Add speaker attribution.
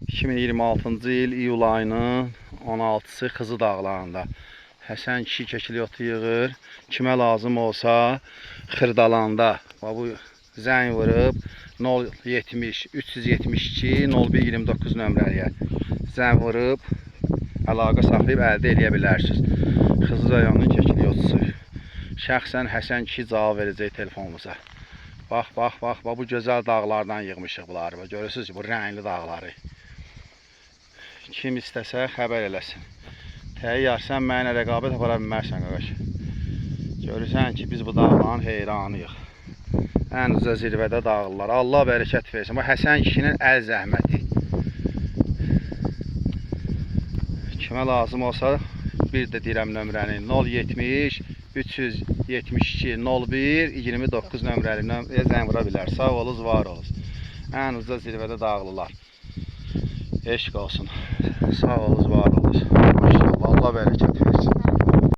Speaker 1: 2026-cı il iyul ayının 16-sı Xızı dağlarında. Həsən kişi kəkili otu yığır. Kimə lazım olsa Xırdalanda. Bu zəng vurub 070 372 0129 nömrəyə zəng vurub əlaqə saxlayıb əldə edə bilərsiniz. Xızı rayonunun kəkili otusu. Şəxsən Həsən kişi cavab verəcək telefonumuza. Bax, bu gözəl dağlardan yığmışıq bunları. Görürsünüz ki, bu rəngli dağları. Kim istəsə xəbər eləsin. Təyyar, sən mənə rəqabət apara bilmərsən, qardaş. Görürsən ki, biz bu dağların heyranıyıq. Ən uca zirvədə dağlılar. Allah bərəkət versin. Bu Həsən kişinin əl zəhməti. Kimə lazım olsa, bir də deyirəm nömrəni 070 372 01 29 nömrəli nömrəyə zəng vura bilər. Sağ olunuz, var olunuz. Ən uca zirvədə dağlılar. Eşq olsun. Sağ olunuz, var olunuz. Maşallah, Allah bərəkət.